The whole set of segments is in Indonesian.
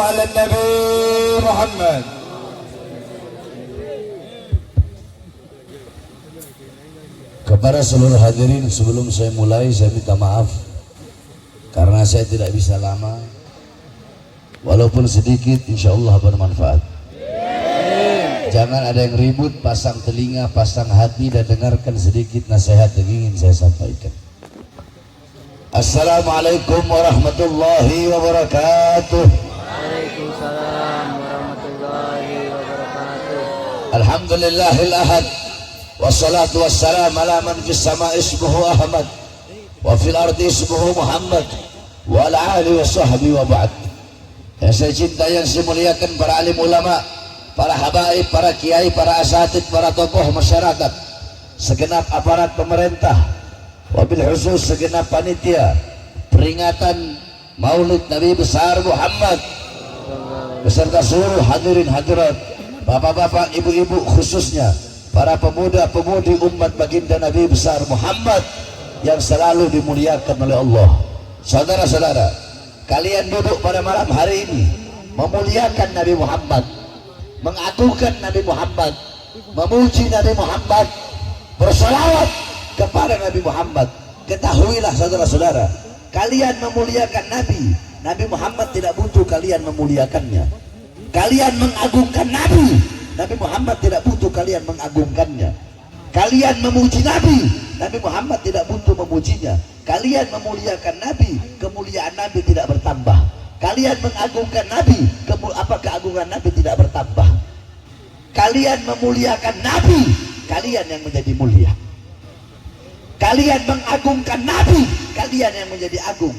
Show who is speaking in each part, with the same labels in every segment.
Speaker 1: على النبي محمد.
Speaker 2: Kepada seluruh hadirin, sebelum saya mulai saya minta maaf karena saya tidak bisa lama, walaupun sedikit insya Allah bermanfaat. Jangan ada yang ribut, pasang telinga, pasang hati dan dengarkan sedikit nasihat yang ingin saya sampaikan. Assalamualaikum warahmatullahi wabarakatuh.
Speaker 3: Waalaikumsalam warahmatullahi wabarakatuh.
Speaker 2: Alhamdulillahil ahad, wassalatu wassalam ala man fis sama ismuhu Ahmad wa fil ardi ismuhu Muhammad wa ala alihi wa sahbihi wa ba'd. Yang saya cintai, yang saya muliakan para alim ulama, para habaib, para kiai, para asatid, para tokoh masyarakat, segenap aparat pemerintah, wabil khusus segenap panitia peringatan Maulid Nabi besar Muhammad beserta seluruh hadirin hadirat, bapak-bapak, ibu-ibu, khususnya para pemuda-pemudi umat baginda Nabi besar Muhammad yang selalu dimuliakan oleh Allah. Saudara-saudara, kalian duduk pada malam hari ini memuliakan Nabi Muhammad, mengagungkan Nabi Muhammad, memuji Nabi Muhammad, bersalawat kepada Nabi Muhammad. Ketahuilah saudara-saudara, kalian memuliakan Nabi Muhammad tidak butuh kalian memuliakannya. Kalian mengagungkan Nabi Muhammad tidak butuh kalian mengagungkannya. Kalian memuji Nabi Muhammad tidak butuh memujinya. Kalian memuliakan Nabi, kemuliaan Nabi tidak bertambah. Kalian mengagungkan Nabi, apa keagungan Nabi tidak bertambah. Kalian memuliakan Nabi, kalian yang menjadi mulia. Kalian mengagungkan Nabi, kalian yang menjadi agung.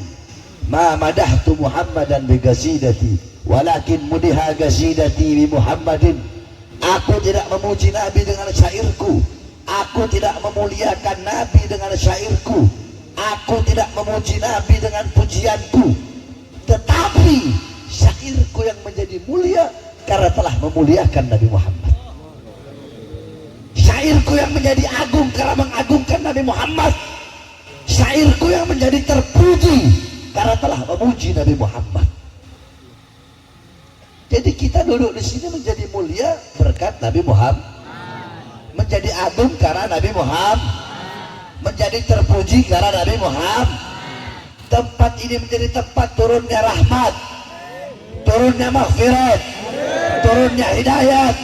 Speaker 2: Ma madahtu Muhammadan bi qasidati walakin mudiha qasidati bi Muhammadin. Aku tidak memuji Nabi dengan syairku, aku tidak memuliakan Nabi dengan syairku, aku tidak memuji Nabi dengan pujianku, tetapi syairku yang menjadi mulia karena telah memuliakan Nabi Muhammad. Syairku yang menjadi agung karena mengagungkan Nabi Muhammad. Syairku yang menjadi terpuji karena telah memuji Nabi Muhammad. Jadi kita duduk di sini menjadi mulia berkat Nabi Muhammad, menjadi agung karena Nabi Muhammad, menjadi terpuji karena Nabi Muhammad. Tempat ini menjadi tempat turunnya rahmat, turunnya maghfirat, turunnya hidayat,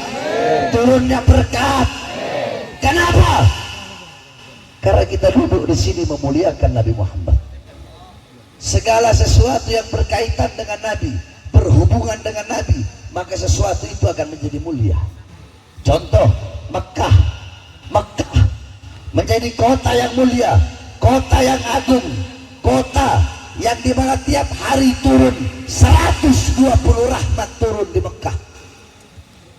Speaker 2: turunnya berkat. Kenapa? Karena kita duduk di sini memuliakan Nabi Muhammad. Segala sesuatu yang berkaitan dengan Nabi, berhubungan dengan Nabi, maka sesuatu itu akan menjadi mulia. Contoh, Mekah menjadi kota yang mulia, kota yang agung, kota yang dimana tiap hari turun 120 rahmat turun di Mekah.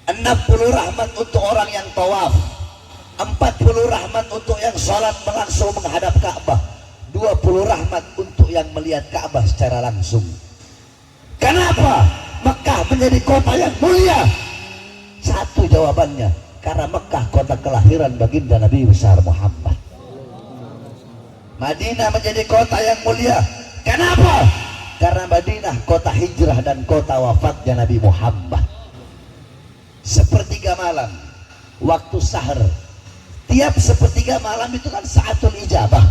Speaker 2: 60 rahmat untuk orang yang tawaf, 40 rahmat untuk yang sholat langsung menghadap Ka'bah, 20 rahmat untuk yang melihat Ka'bah secara langsung. Kenapa Mekah menjadi kota yang mulia? Satu jawabannya, karena Mekah kota kelahiran baginda Nabi besar Muhammad. Madinah menjadi kota yang mulia. Kenapa? Karena Madinah kota hijrah dan kota wafatnya Nabi Muhammad. Sepertiga malam, waktu sahur, tiap sepertiga malam itu kan saatul ijabah.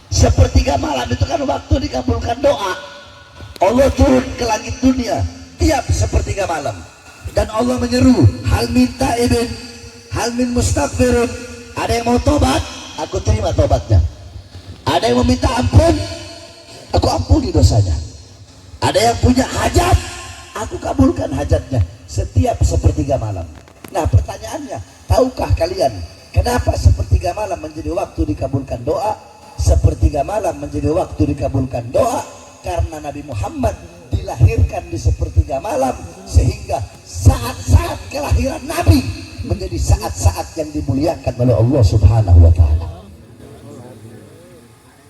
Speaker 2: Sepertiga malam itu kan waktu dikabulkan doa. Allah turun ke langit dunia tiap sepertiga malam, dan Allah menyeru, hal minta ibn, hal min mustaghfirun. Ada yang mau tobat, aku terima tobatnya. Ada yang meminta ampun, aku ampuni dosanya. Ada yang punya hajat, aku kabulkan hajatnya. Setiap sepertiga malam. Nah pertanyaannya, tahukah kalian kenapa sepertiga malam menjadi waktu dikabulkan doa? Sepertiga malam menjadi waktu dikabulkan doa karena Nabi Muhammad dilahirkan di sepertiga malam, sehingga saat-saat kelahiran Nabi menjadi saat-saat yang dimuliakan oleh Allah Subhanahu wa Ta'ala.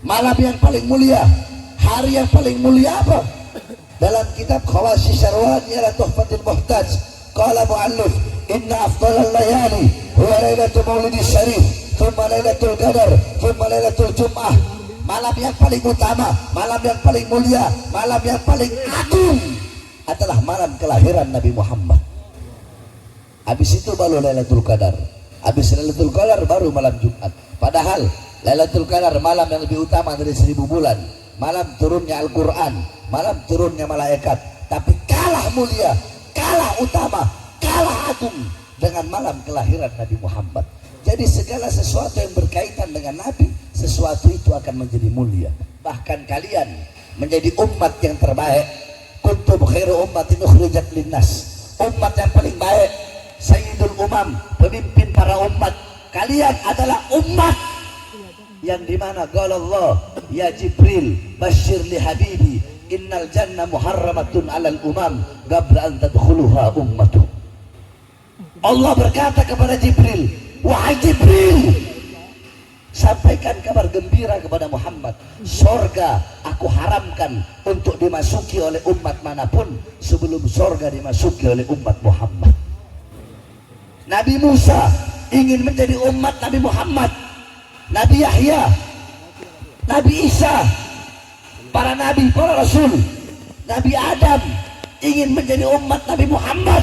Speaker 2: Malam yang paling mulia, hari yang paling mulia apa? Dalam kitab Khawasi Syarwan ialah Tuhfatul Muhtaj, qala mu'allif inna afdalal layali huwa lailatul maulidis syarif, thumma lailatul qadar, thumma lailatul jum'ah. Malam yang paling utama, malam yang paling mulia, malam yang paling agung adalah malam malam kelahiran Nabi Muhammad. Habis itu baru Lailatul Qadar. Habis Lailatul Qadar baru malam Jumat. Padahal Lailatul Qadar malam yang lebih utama dari 1000 bulan. Malam turunnya Al-Quran, malam turunnya malaikat. Tapi kalah mulia, kalah utama, kalah agung dengan malam kelahiran Nabi Muhammad. Jadi segala sesuatu yang berkaitan dengan Nabi, sesuatu itu akan menjadi mulia. Bahkan kalian menjadi umat yang terbaik. Kuntum khairu ummatin ukhrijat linnas. Umat yang paling baik, Sayyidul Umam, pemimpin para umat. Kalian adalah umat yang dimana qala Allah, ya Jibril, basyir li habibi, innal jannah muharramatun alal umam qabla an tadkhuluha ummatuh. Allah berkata kepada Jibril, wahai Jibril, sampaikan kabar gembira kepada Muhammad, sorga aku haramkan untuk dimasuki oleh umat manapun sebelum sorga dimasuki oleh umat Muhammad. Nabi Musa ingin menjadi umat Nabi Muhammad, Nabi Yahya, Nabi Isa, para nabi, para rasul, Nabi Adam ingin menjadi umat Nabi Muhammad.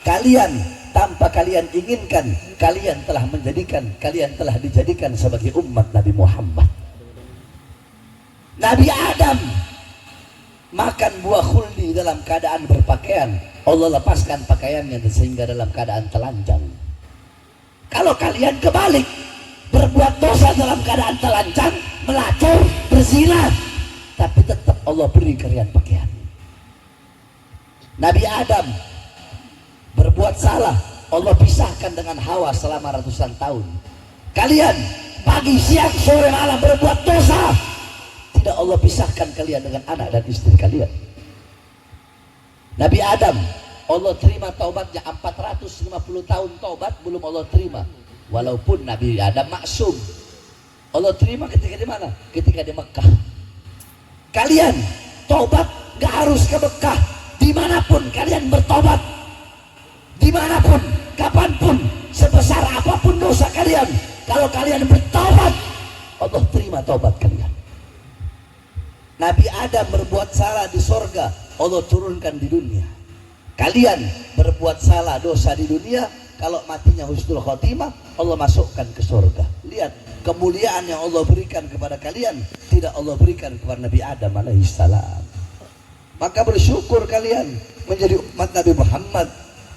Speaker 2: Kalian tanpa kalian inginkan, kalian telah dijadikan sebagai umat Nabi Muhammad. Nabi Adam makan buah khuldi dalam keadaan berpakaian, Allah lepaskan pakaiannya sehingga dalam keadaan telanjang. Kalau kalian kebalik, berbuat dosa dalam keadaan telanjang, melacur, berzina, tapi tetap Allah beri kalian pakaian. Nabi Adam berbuat salah, Allah pisahkan dengan Hawa selama ratusan tahun. Kalian pagi, siang, sore, malam berbuat dosa, tidak Allah pisahkan kalian dengan anak dan istri kalian. Nabi Adam, Allah terima taubatnya 450 tahun taubat belum Allah terima. Walaupun Nabi Adam maksum, Allah terima ketika di mana? Ketika di Mekah. Kalian taubat gak harus ke Mekah, dimanapun kalian bertobat, dimanapun, kapanpun, sebesar apapun dosa kalian, kalau kalian bertobat, Allah terima taubat kalian. Nabi Adam berbuat salah di sorga, Allah turunkan di dunia. Kalian berbuat salah dosa di dunia, kalau matinya husnul khotimah, Allah masukkan ke surga. Lihat kemuliaan yang Allah berikan kepada kalian, tidak Allah berikan kepada Nabi Adam alaihissalam. Maka bersyukur kalian menjadi umat Nabi Muhammad,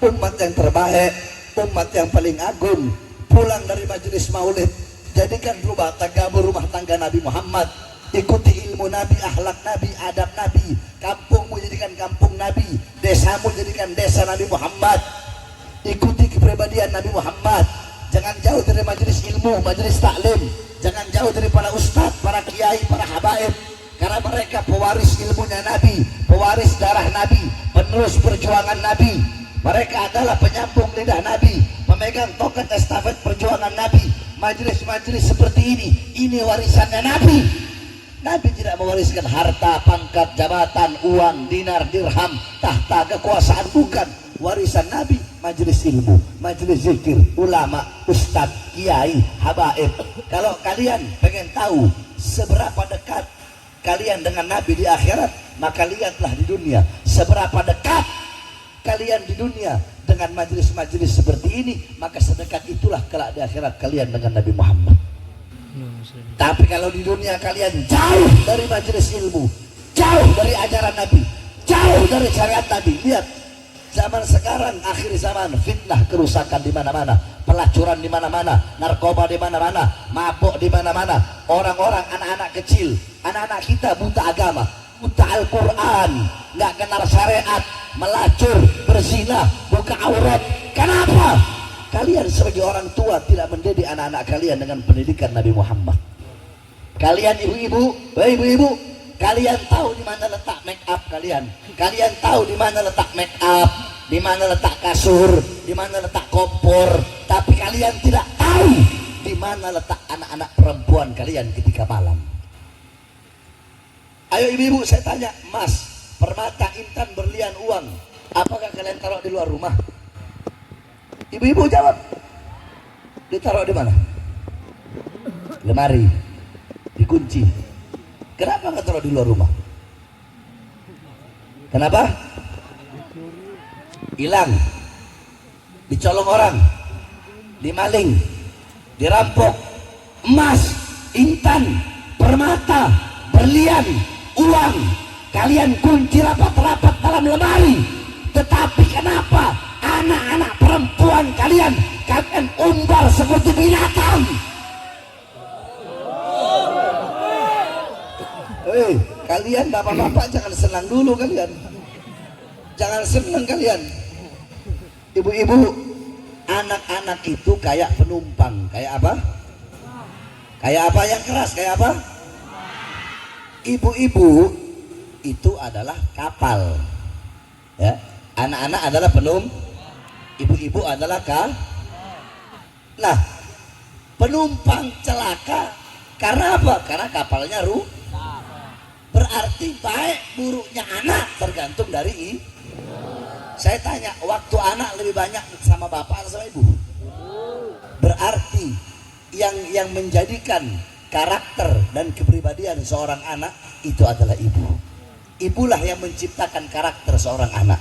Speaker 2: umat yang terbaik, umat yang paling agung. Pulang dari majelis maulid, jadikan rumah tanggamu rumah tangga Nabi Muhammad. Ikuti ilmu Nabi, akhlak Nabi, adab Nabi. Kampungmu jadikan kampung Nabi, desamu jadikan desa Nabi Muhammad. Ikuti kepribadian Nabi Muhammad. Jangan jauh dari majelis ilmu, majelis taklim. Jangan jauh dari para ustadz, para kiai, para habaib. Karena mereka pewaris ilmunya Nabi, pewaris darah Nabi, penerus perjuangan Nabi. Mereka adalah penyambung lidah Nabi, pemegang tongkat estafet perjuangan Nabi. Majelis-majelis seperti ini warisannya Nabi. Nabi tidak mewariskan harta, pangkat, jabatan, uang, dinar, dirham, tahta, kekuasaan, bukan. Warisan Nabi majelis ilmu, majelis zikir, ulama, ustadz, kiai, habaib. Kalau kalian pengen tahu seberapa dekat kalian dengan Nabi di akhirat, maka lihatlah di dunia seberapa dekat kalian di dunia dengan majelis-majelis seperti ini, maka sedekat itulah kelak di akhirat kalian dengan Nabi Muhammad. Tapi kalau di dunia kalian jauh dari majelis ilmu, jauh dari ajaran Nabi, jauh dari syariat Nabi, lihat zaman sekarang, akhir zaman, fitnah, kerusakan di mana-mana, pelacuran di mana-mana, narkoba di mana-mana, mabuk di mana-mana, orang-orang, anak-anak kecil, anak-anak kita buta agama, buta Al-Quran, nggak kenal syariat, melacur, berzina, buka aurat. Kenapa? Kalian sebagai orang tua tidak mendidik anak-anak kalian dengan pendidikan Nabi Muhammad. Kalian ibu-ibu, kalian tahu di mana letak make up kalian. Kalian tahu di mana letak make up, di mana letak kasur, di mana letak kompor. Tapi kalian tidak tahu di mana letak anak-anak perempuan kalian ketika malam. Ayo ibu-ibu, saya tanya, Mas, permata, intan, berlian, uang, apakah kalian taruh di luar rumah? Ibu-ibu jawab. Ditaruh di mana? Lemari, dikunci. Kenapa nggak taruh di luar rumah? Kenapa? hilang, dicolong orang, dimaling, dirampok, emas, intan, permata, berlian, uang, kalian kunci rapat-rapat dalam lemari. Tetapi kenapa anak-anak perempuan kalian umbar seperti binatang? Kalian bapak-bapak jangan senang dulu kalian. Jangan senang kalian. Ibu-ibu, anak-anak itu kayak penumpang. Kayak apa? Kayak apa yang keras? Kayak apa? Ibu-ibu itu adalah kapal. Ya, anak-anak adalah ibu-ibu adalah Nah, penumpang celaka karena apa? Karena kapalnya berarti baik buruknya anak tergantung dari Saya tanya, waktu anak lebih banyak sama bapak atau sama ibu? Berarti yang menjadikan karakter dan kepribadian seorang anak itu adalah ibu. Ibulah yang menciptakan karakter seorang anak.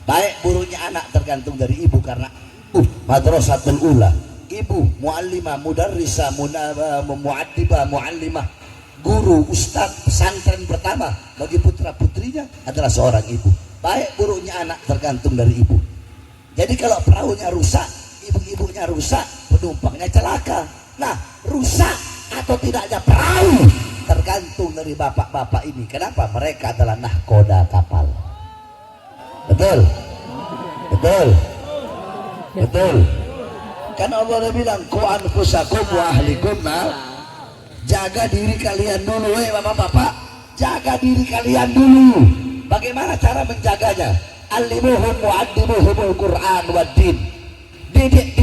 Speaker 2: Baik buruknya anak tergantung dari ibu, karena madrasatul ula, ibu muallimah, mudarrisah, muaddibah, muallimah, guru, ustadz pesantren pertama bagi putra putrinya adalah seorang ibu. Baik buruknya anak tergantung dari ibu. Jadi kalau perahunya rusak, ibu-ibunya rusak, penumpangnya celaka. Nah, rusak atau tidaknya perahu tergantung dari bapak-bapak ini. Kenapa? Mereka adalah nahkoda kapal. Betul? Betul? Betul? Kan Allah udah bilang, ku anfusakum wa ahlikum jaga diri kalian dulu, bapak-bapak. Jaga diri kalian dulu. Bagaimana cara menjaganya? Alimuhum wa'adimuhumul Qur'an wa din. Didik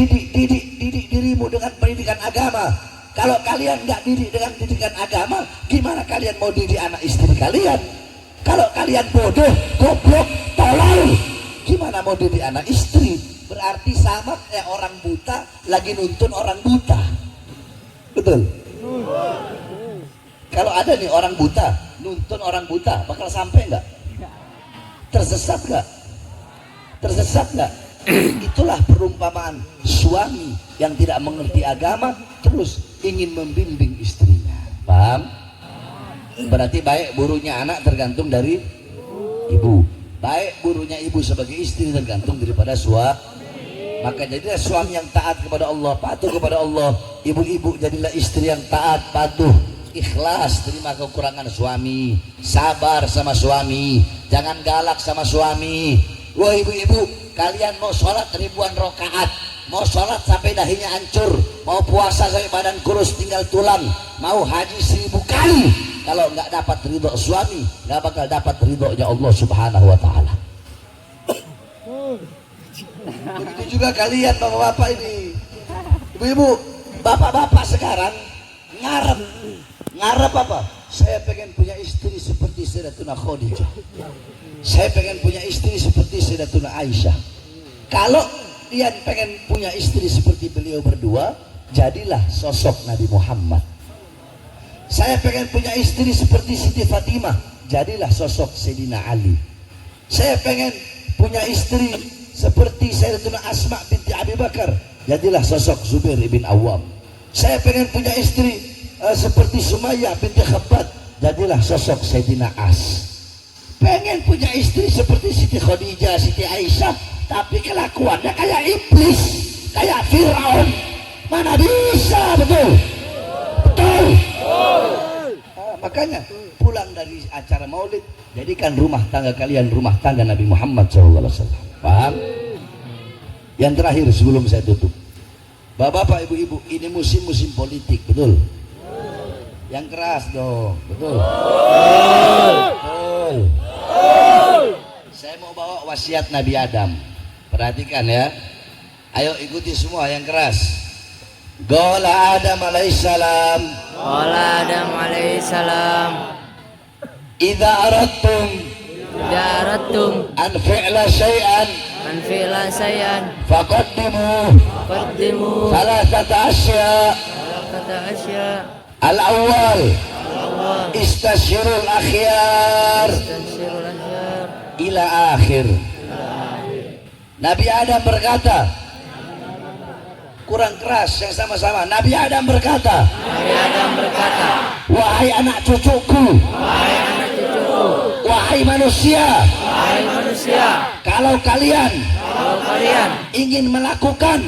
Speaker 2: dirimu dengan pendidikan agama. Kalau kalian nggak didik dengan pendidikan agama, gimana kalian mau didik anak istri kalian? Kalau kalian bodoh, goblok, tolol, gimana mau didik anak istri? Berarti sama kayak orang buta lagi nuntun orang buta. Betul? Kalau ada nih orang buta nuntun orang buta, bakal sampai nggak? Tersesat nggak? Tersesat nggak? Itulah perumpamaan suami yang tidak mengerti agama terus ingin membimbing istrinya. Paham? Berarti baik buruknya anak tergantung dari ibu. Baik buruknya ibu sebagai istri tergantung daripada suami. Maka jadilah suami yang taat kepada Allah, patuh kepada Allah. Ibu-ibu jadilah istri yang taat, patuh, ikhlas terima kekurangan suami, sabar sama suami, jangan galak sama suami. Wah ibu-ibu, kalian mau sholat ribuan rakaat, mau sholat sampai dahinya hancur, mau puasa sampai badan kurus tinggal tulang, mau haji 1000 kali, kalau nggak dapat ridho suami, nggak bakal dapat ridhonya Allah Subhanahu Wa Taala. Begitu juga kalian bapak-bapak ini, ibu-ibu, bapak-bapak sekarang ngarep apa? Saya pengen punya istri seperti Sayyidatuna Khadijah. Saya pengen punya istri seperti Sayyidatuna Aisyah. Kalau kalian pengen punya istri seperti beliau berdua, jadilah sosok Nabi Muhammad. Saya pengen punya istri seperti Siti Fatimah, jadilah sosok Sayyidina Ali. Saya pengen punya istri seperti Sayyidatuna Asma binti Abi Bakar, jadilah sosok Zubair bin Awam. Saya pengen punya istri seperti Sumayyah binti Khabbab, jadilah sosok Sayyidina As. Pengen punya istri seperti Siti Khadijah, Siti Aisyah, tapi kelakuannya kayak iblis, kayak Fir'aun, mana bisa? Betul? Betul? Makanya pulang dari acara maulid, jadikan rumah tangga kalian rumah tangga Nabi Muhammad SAW. Paham? Yang terakhir sebelum saya tutup, bapak-bapak, ibu-ibu, ini musim-musim politik, betul? Yang keras dong, betul? Betul. Saya mau bawa wasiat Nabi Adam. Perhatikan ya. Ayo ikuti semua yang keras. Qala Adam alaihissalam.
Speaker 3: Qala Adam alaihissalam.
Speaker 2: Idza aradtum an fi'la syai'an faqaddimu thalathata asya. Al-awwal istasyirul akhyar ila akhir. Nabi Adam berkata, kurang keras yang sama-sama. Nabi Adam berkata, wahai anak cucuku, wahai manusia, kalau kalian ingin melakukan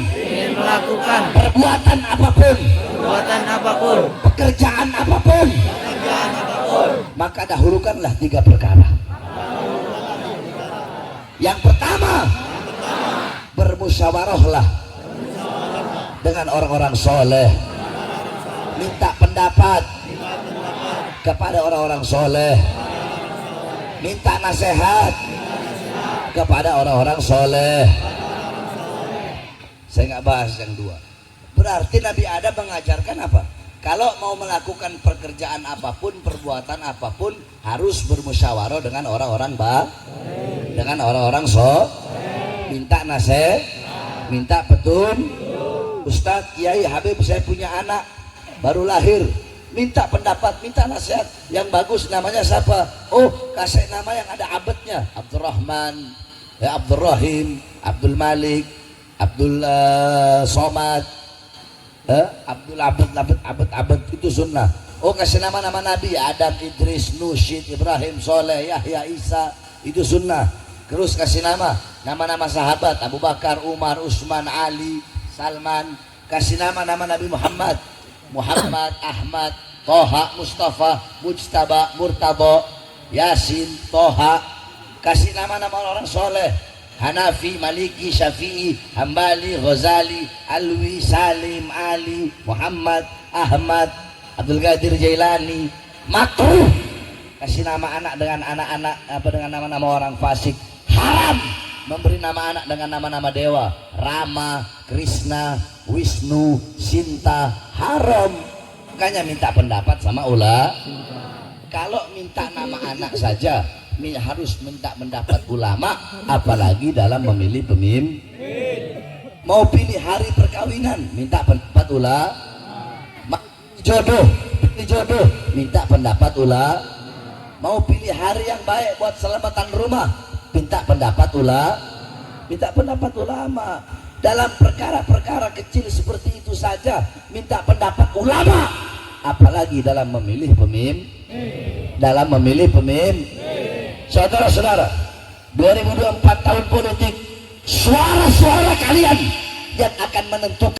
Speaker 2: perbuatan apapun, pekerjaan apapun, maka dahulukanlah 3 perkara. Yang pertama, bermusyawarahlah dengan orang-orang soleh, minta pendapat kepada orang-orang soleh, minta nasihat kepada orang-orang soleh. Saya nggak bahas yang 2. Berarti Nabi Adam mengajarkan apa? Kalau mau melakukan pekerjaan apapun, perbuatan apapun, harus bermusyawarah dengan orang-orang dengan orang-orang minta nasihat, minta petunjuk. Ustadz, Kiai, Habib, saya punya anak baru lahir, minta pendapat, minta nasihat yang bagus. Namanya siapa? Oh, kasih nama yang ada abadnya, Abdurrahman, ya Abdul Rahim, Abdul Malik, Abdul Somad, Abdul Abad, itu sunnah. Oh, kasih nama-nama Nabi, Adam, Idris, Nuh, Syed, Ibrahim, Soleh, Yahya, Isa, itu sunnah. Terus kasih nama-nama sahabat, Abu Bakar, Umar, Utsman, Ali, Salman. Kasih nama-nama Nabi Muhammad, Ahmad, Toha, Mustafa, Mujtaba, Murtado, Yasin, Toha. Kasih nama-nama orang soleh, Hanafi, Maliki, Syafi'i, Hambali, Ghazali, Alwi, Salim, Ali, Muhammad, Ahmad, Abdul Qadir Jailani. Makruh kasih nama anak dengan dengan nama-nama orang fasik. Haram memberi nama anak dengan nama-nama dewa, Rama, Krishna, Wisnu, Sinta. Haram. Makanya minta pendapat sama ulama. Kalau minta nama anak saja harus minta pendapat ulama, apalagi dalam memilih pemimpin. Mau pilih hari perkawinan, minta pendapat ulama. Jodoh, minta pendapat ulama. Mau pilih hari yang baik buat selamatan rumah, minta pendapat ulama. Dalam perkara-perkara kecil seperti itu saja minta pendapat ulama, apalagi dalam memilih pemimpin. Saudara-saudara, 2024 tahun politik, suara-suara kalian yang akan menentukan